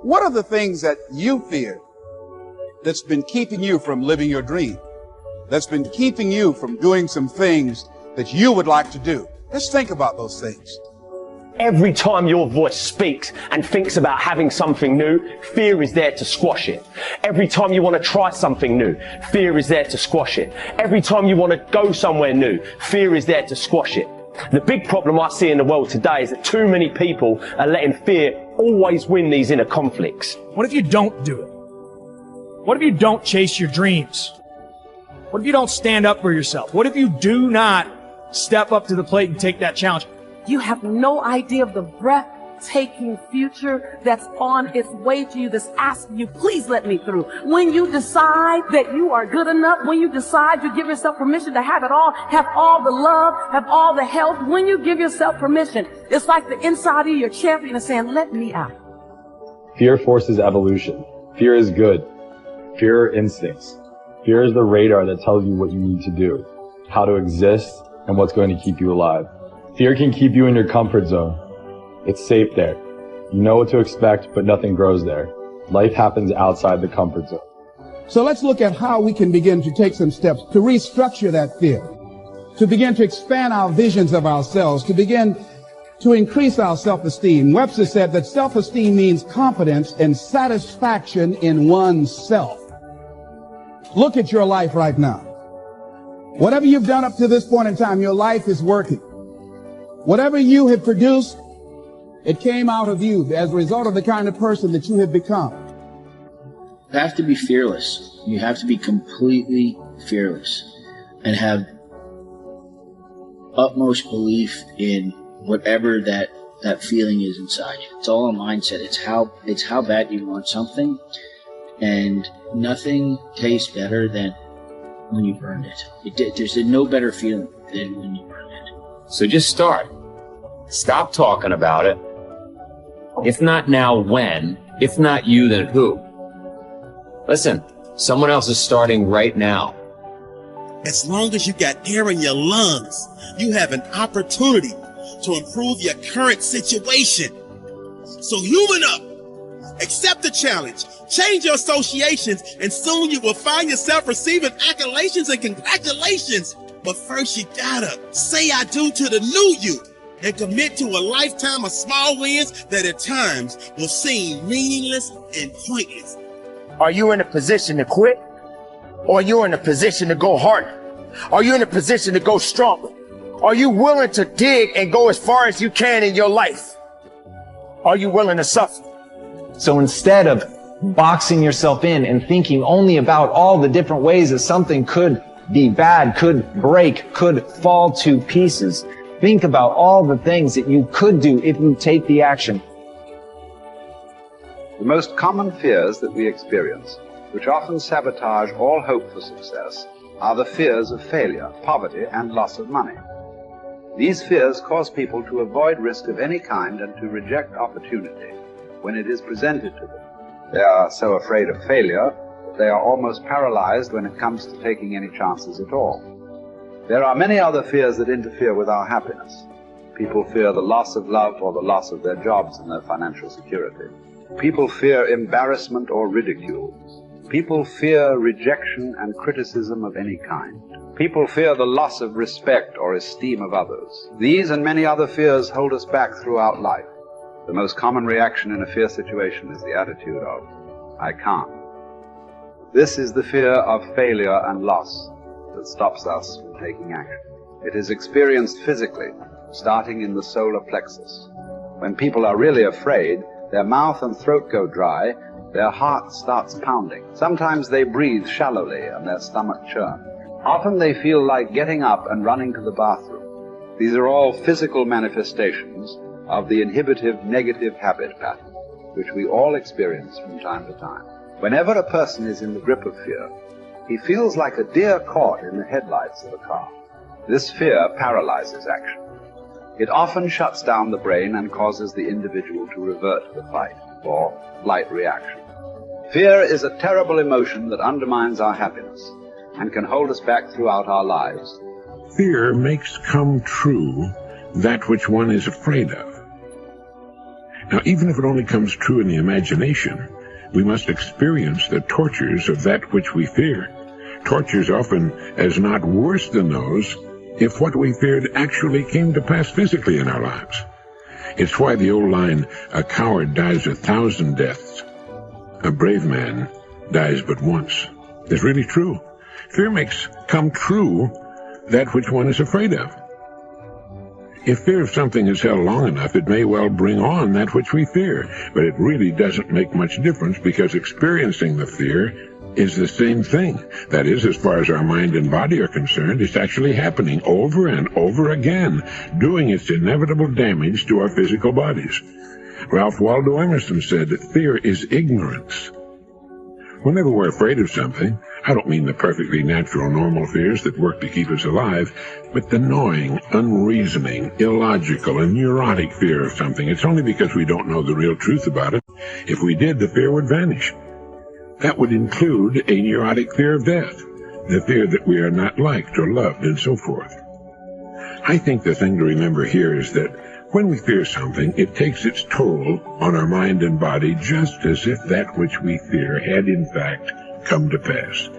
What are the things that you fear that's been keeping you from living your dream? That's been keeping you from doing some things that you would like to do? Let's think about those things. Every time your voice speaks and thinks about having something new, fear is there to squash it. Every time you want to try something new, fear is there to squash it. Every time you want to go somewhere new, fear is there to squash it. The big problem I see in the world today is that too many people are letting fear always win these inner conflicts. What if you don't do it? What if you don't chase your dreams? What if you don't stand up for yourself? What if you do not step up to the plate and take that challenge? You have no idea of the breathtaking future that's on its way to you, that's asking you, please let me through. When you decide that you are good enough, when you decide you give yourself permission to have it all, have all the love, have all the health, when you give yourself permission, it's like the inside of your champion is saying, let me out. Fear forces evolution. Fear is good. Fear are instincts. Fear is the radar that tells you what you need to do, how to exist, and what's going to keep you alive. Fear can keep you in your comfort zone. It's safe there. You know what to expect, but nothing grows there. Life happens outside the comfort zone. So let's look at how we can begin to take some steps to restructure that fear, to begin to expand our visions of ourselves, to begin to increase our self-esteem. Webster said that self-esteem means confidence and satisfaction in oneself. Look at your life right now. Whatever you've done up to this point in time, your life is working. Whatever you have produced, it came out of you as a result of the kind of person that you have become. You have to be fearless. You have to be completely fearless and have utmost belief in whatever that feeling is inside you. It's all a mindset. It's how bad you want something, and nothing tastes better than when you've earned it. There's no better feeling than when you've earned it. So just start. Stop talking about it. If not now, when? If not you, then who? Listen, someone else is starting right now. As long as you got air in your lungs, you have an opportunity to improve your current situation. So human up, accept the challenge, change your associations, and soon you will find yourself receiving accolades and congratulations. But first you gotta say I do to the new you and commit to a lifetime of small wins that at times will seem meaningless and pointless. Are you in a position to quit? Or are you in a position to go harder? Are you in a position to go stronger? Are you willing to dig and go as far as you can in your life? Are you willing to suffer? So instead of boxing yourself in and thinking only about all the different ways that something could be bad, could break, could fall to pieces, think about all the things that you could do if you take the action. The most common fears that we experience, which often sabotage all hope for success, are the fears of failure, poverty, and loss of money. These fears cause people to avoid risk of any kind and to reject opportunity when it is presented to them. They are so afraid of failure that they are almost paralyzed when it comes to taking any chances at all. There are many other fears that interfere with our happiness. People fear the loss of love or the loss of their jobs and their financial security. People fear embarrassment or ridicule. People fear rejection and criticism of any kind. People fear the loss of respect or esteem of others. These and many other fears hold us back throughout life. The most common reaction in a fear situation is the attitude of, I can't. This is the fear of failure and loss that stops us from taking action. It is experienced physically, starting in the solar plexus. When people are really afraid, their mouth and throat go dry, their heart starts pounding. Sometimes they breathe shallowly and their stomach churns. Often they feel like getting up and running to the bathroom. These are all physical manifestations of the inhibitive negative habit pattern, which we all experience from time to time. Whenever a person is in the grip of fear, he feels like a deer caught in the headlights of a car. This fear paralyzes action. It often shuts down the brain and causes the individual to revert to the fight or flight reaction. Fear is a terrible emotion that undermines our happiness and can hold us back throughout our lives. Fear makes come true that which one is afraid of. Now, even if it only comes true in the imagination, we must experience the tortures of that which we fear. Tortures often as not worse than those if what we feared actually came to pass physically in our lives. It's why the old line, "A coward dies 1,000 deaths. A brave man dies but once," is really true. Fear makes come true that which one is afraid of. If fear of something is held long enough, it may well bring on that which we fear, but it really doesn't make much difference because experiencing the fear is the same thing. That is, as far as our mind and body are concerned, it's actually happening over and over again, doing its inevitable damage to our physical bodies. Ralph Waldo Emerson said that fear is ignorance. Whenever we're afraid of something, I don't mean the perfectly natural, normal fears that work to keep us alive, but the gnawing, unreasoning, illogical, and neurotic fear of something. It's only because we don't know the real truth about it. If we did, the fear would vanish. That would include a neurotic fear of death, the fear that we are not liked or loved, and so forth. I think the thing to remember here is that when we fear something, it takes its toll on our mind and body just as if that which we fear had in fact come to pass.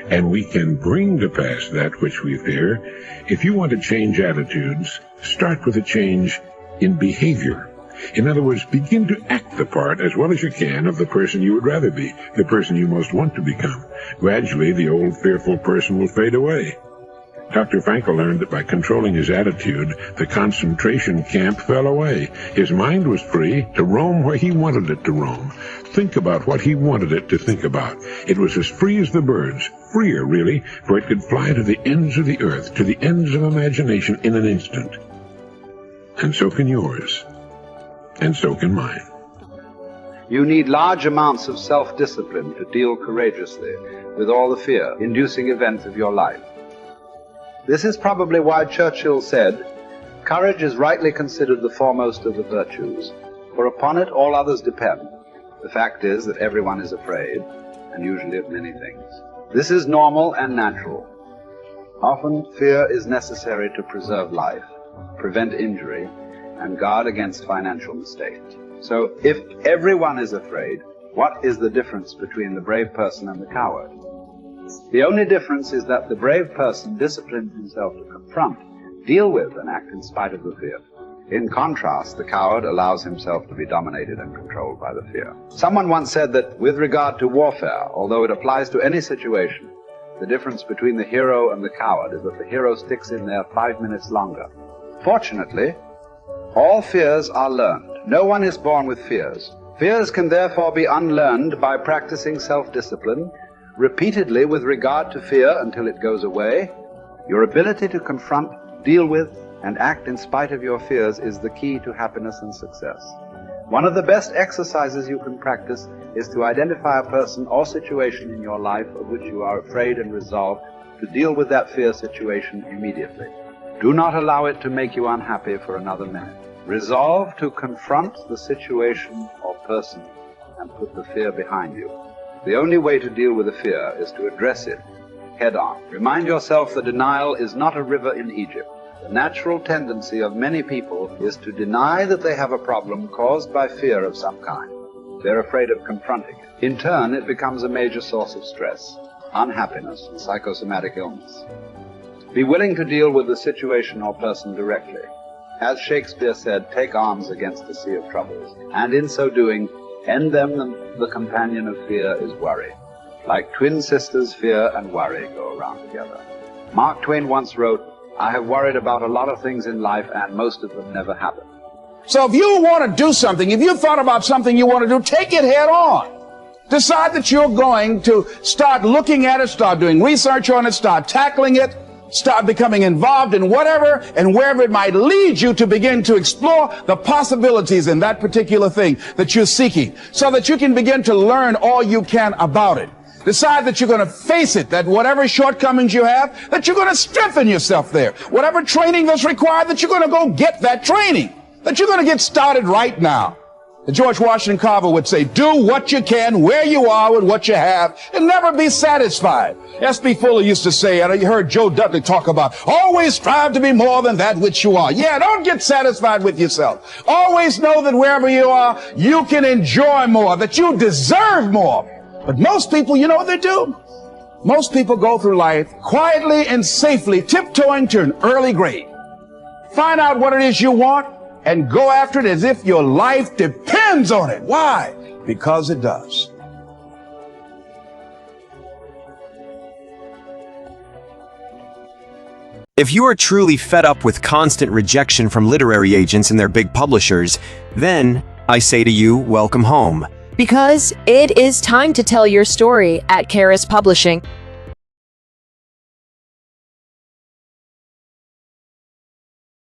And we can bring to pass that which we fear. If you want to change attitudes, start with a change in behavior. In other words, begin to act the part as well as you can of the person you would rather be, the person you most want to become. Gradually, the old fearful person will fade away. Dr. Frankl learned that by controlling his attitude, the concentration camp fell away. His mind was free to roam where he wanted it to roam, think about what he wanted it to think about. It was as free as the birds, freer really, for it could fly to the ends of the earth, to the ends of imagination in an instant. And so can yours. And so can mine. You need large amounts of self-discipline to deal courageously with all the fear-inducing events of your life. This is probably why Churchill said, "Courage is rightly considered the foremost of the virtues, for upon it all others depend." The fact is that everyone is afraid, and usually of many things. This is normal and natural. Often fear is necessary to preserve life, prevent injury, and guard against financial mistakes. So if everyone is afraid, what is the difference between the brave person and the coward? The only difference is that the brave person disciplines himself to confront, deal with, and act in spite of the fear. In contrast, the coward allows himself to be dominated and controlled by the fear. Someone once said that with regard to warfare, although it applies to any situation, the difference between the hero and the coward is that the hero sticks in there 5 minutes longer. Fortunately, all fears are learned. No one is born with fears. Fears can therefore be unlearned by practicing self-discipline repeatedly with regard to fear until it goes away. Your ability to confront, deal with, and act in spite of your fears is the key to happiness and success. One of the best exercises you can practice is to identify a person or situation in your life of which you are afraid and resolve to deal with that fear situation immediately. Do not allow it to make you unhappy for another minute. Resolve to confront the situation or person and put the fear behind you. The only way to deal with the fear is to address it head on. Remind yourself that denial is not a river in Egypt. The natural tendency of many people is to deny that they have a problem caused by fear of some kind. They're afraid of confronting it. In turn, it becomes a major source of stress, unhappiness, and psychosomatic illness. Be willing to deal with the situation or person directly. As Shakespeare said, take arms against a sea of troubles, and in so doing, end them. The companion of fear is worry. Like twin sisters, fear and worry go around together. Mark Twain once wrote, "I have worried about a lot of things in life, and most of them never happen." So if you want to do something, if you've thought about something you want to do, take it head on. Decide that you're going to start looking at it, start doing research on it, start tackling it, start becoming involved in whatever and wherever it might lead you to begin to explore the possibilities in that particular thing that you're seeking so that you can begin to learn all you can about it. Decide that you're going to face it, that whatever shortcomings you have, that you're going to strengthen yourself there. Whatever training that's required, that you're going to go get that training, that you're going to get started right now. George Washington Carver would say, do what you can, where you are with what you have, and never be satisfied. S.B. Fuller used to say, and you heard Joe Dudley talk about, always strive to be more than that which you are. Yeah, don't get satisfied with yourself. Always know that wherever you are, you can enjoy more, that you deserve more. But most people, you know what they do? Most people go through life quietly and safely tiptoeing to an early grave. Find out what it is you want and go after it as if your life depends on it. Why? Because it does. If you are truly fed up with constant rejection from literary agents and their big publishers, then I say to you, welcome home. Because it is time to tell your story at Karis Publishing.